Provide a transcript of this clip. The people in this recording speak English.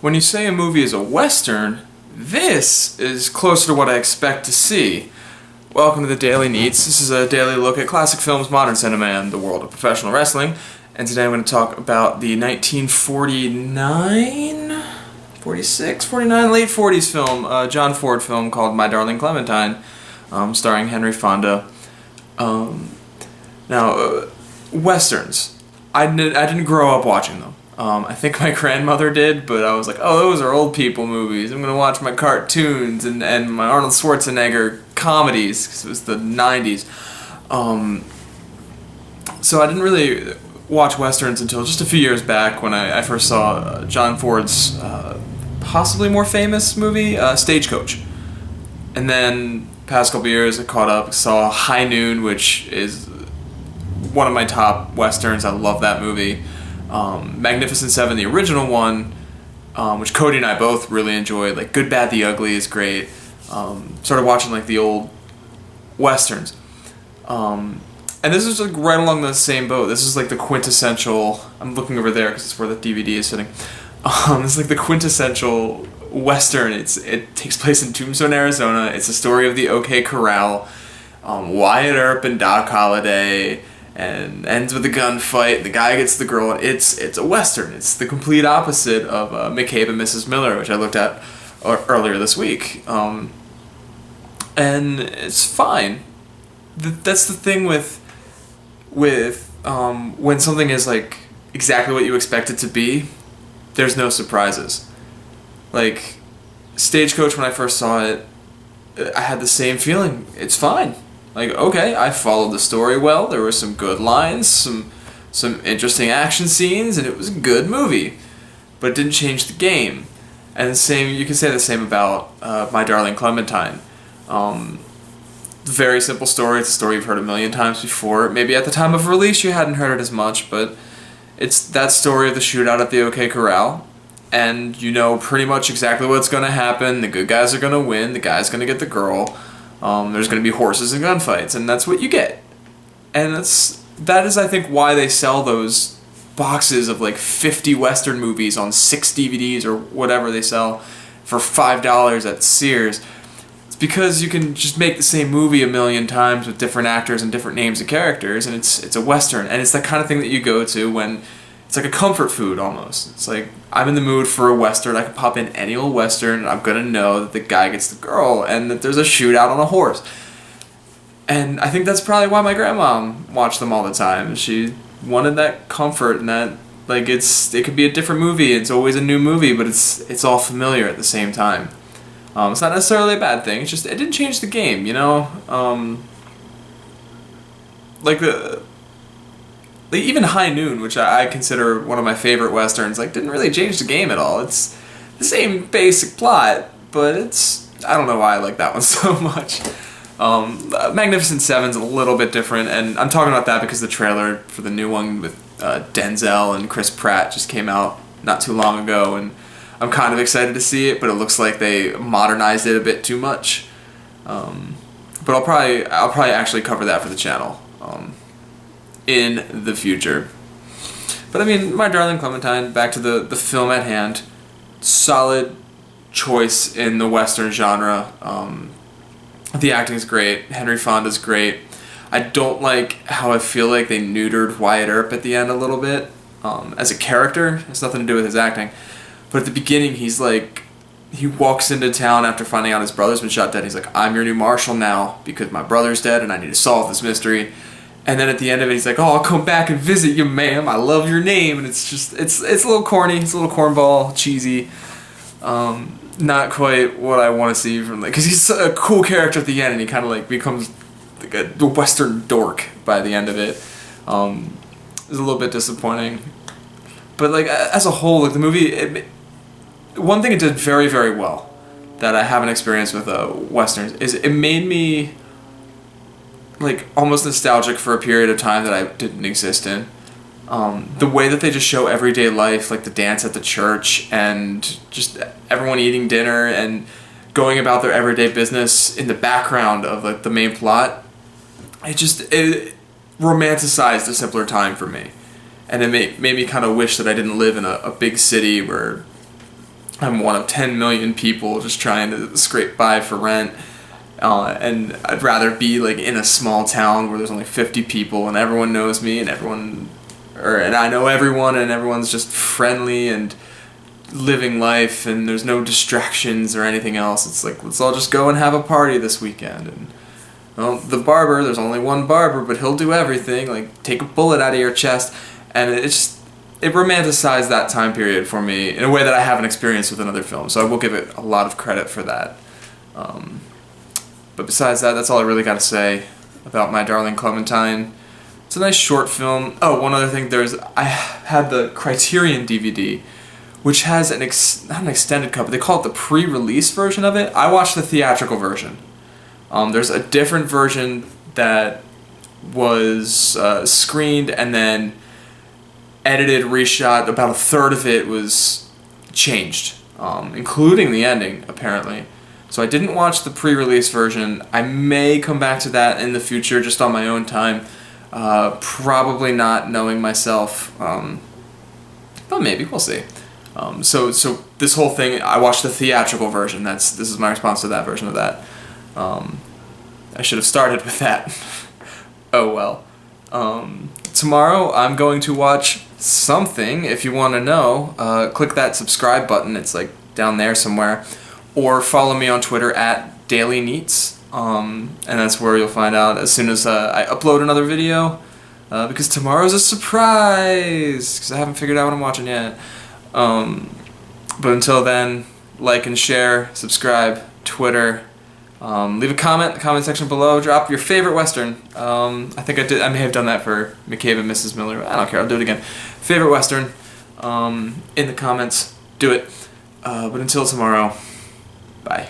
When you say a movie is a Western, this is closer to what I expect to see. Welcome to the Daily Neitz. This is a daily look at classic films, modern cinema, and the world of professional wrestling. And today I'm going to talk about the 1949, 46, 49, late 40s film, John Ford film called My Darling Clementine, starring Henry Fonda. Westerns. I didn't grow up watching them. I think my grandmother did, but I was like, oh, those are old people movies. I'm going to watch my cartoons and my Arnold Schwarzenegger comedies, because it was the 90s. So I didn't really watch Westerns until just a few years back when I first saw John Ford's possibly more famous movie, Stagecoach. And then, past couple years, I caught up, saw High Noon, which is one of my top Westerns. I love that movie. Magnificent Seven, the original one, which Cody and I both really enjoyed. Like Good, Bad, the Ugly is great. Started watching like the old Westerns. And this is like right along the same boat. This is like the quintessential, I'm looking over there because it's where the DVD is sitting. This is like the quintessential Western. It takes place in Tombstone, Arizona. It's a story of the OK Corral, Wyatt Earp and Doc Holliday, and ends with a gunfight. The guy gets the girl. It's a Western. It's the complete opposite of McCabe and Mrs. Miller, which I looked at earlier this week. And it's fine. That's the thing with when something is like exactly what you expect it to be, there's no surprises. Like Stagecoach, when I first saw it, I had the same feeling. It's fine. Like, okay, I followed the story well. There were some good lines, some interesting action scenes, and it was a good movie. But it didn't change the game. And the same, you can say the same about My Darling Clementine. Very simple story. It's a story you've heard a million times before. Maybe at the time of release you hadn't heard it as much, but it's that story of the shootout at the OK Corral. And you know pretty much exactly what's going to happen. The good guys are going to win. The guy's going to get the girl. There's going to be horses and gunfights, and that's what you get. And that is, I think, why they sell those boxes of like 50 Western movies on 6 DVDs or whatever they sell for $5 at Sears. It's because you can just make the same movie a million times with different actors and different names and characters, and it's a Western. And it's that kind of thing that you go to when it's like a comfort food almost. It's like, I'm in the mood for a Western. I can pop in any old Western, and I'm going to know that the guy gets the girl and that there's a shootout on a horse. And I think that's probably why my grandma watched them all the time. She wanted that comfort, and that, like, it could be a different movie. It's always a new movie, but it's all familiar at the same time. It's not necessarily a bad thing. It's just, it didn't change the game, you know? Even High Noon, which I consider one of my favorite Westerns, like, didn't really change the game at all. It's the same basic plot, but I don't know why I like that one so much. Magnificent Seven's a little bit different, and I'm talking about that because the trailer for the new one with Denzel and Chris Pratt just came out not too long ago, and I'm kind of excited to see it, but it looks like they modernized it a bit too much. But I'll probably actually cover that for the channel in the future. But I mean, My Darling Clementine, back to the film at hand, solid choice in the Western genre. The acting's great. Henry Fonda's great. I don't like how I feel like they neutered Wyatt Earp at the end a little bit. As a character, it has nothing to do with his acting. But at the beginning, he's like, he walks into town after finding out his brother's been shot dead. He's like, I'm your new marshal now because my brother's dead and I need to solve this mystery. And then at the end of it, he's like, oh, I'll come back and visit you, ma'am. I love your name. And it's just, it's a little corny. It's a little cornball, cheesy. Not quite what I want to see from, like, because he's a cool character at the end, and he kind of like becomes like a Western dork by the end of it. It's a little bit disappointing. But like as a whole, like the movie, one thing it did very, very well that I haven't experienced with Westerns is it made me like almost nostalgic for a period of time that I didn't exist in. The way that they just show everyday life, like the dance at the church and just everyone eating dinner and going about their everyday business in the background of like the main plot, it romanticized a simpler time for me. And it made me kind of wish that I didn't live in a big city where I'm one of 10 million people just trying to scrape by for rent. And I'd rather be like in a small town where there's only 50 people and everyone knows me and and I know everyone and everyone's just friendly and living life and there's no distractions or anything else. It's like, let's all just go and have a party this weekend. And well, the barber, there's only one barber, but he'll do everything, like take a bullet out of your chest. And it romanticized that time period for me in a way that I haven't experienced with another film. So I will give it a lot of credit for that. But besides that, that's all I really got to say about My Darling Clementine. It's a nice short film. Oh, one other thing, I had the Criterion DVD, which has not an extended cut, but they call it the pre-release version of it. I watched the theatrical version. There's a different version that was screened and then edited, reshot. About a third of it was changed, including the ending, apparently. So I didn't watch the pre-release version. I may come back to that in the future, just on my own time. Probably not, knowing myself, but maybe, we'll see. So this whole thing, I watched the theatrical version. This is my response to that version of that. I should have started with that. Oh well. Tomorrow I'm going to watch something. If you want to know, click that subscribe button. It's like down there somewhere. Or follow me on Twitter at Daily Neitz, and that's where you'll find out as soon as I upload another video, because tomorrow's a surprise, because I haven't figured out what I'm watching yet. But until then, like and share, subscribe, Twitter, leave a comment in the comment section below, drop your favorite Western. I may have done that for McCabe and Mrs. Miller, I don't care, I'll do it again. Favorite Western, in the comments, do it. But until tomorrow, bye.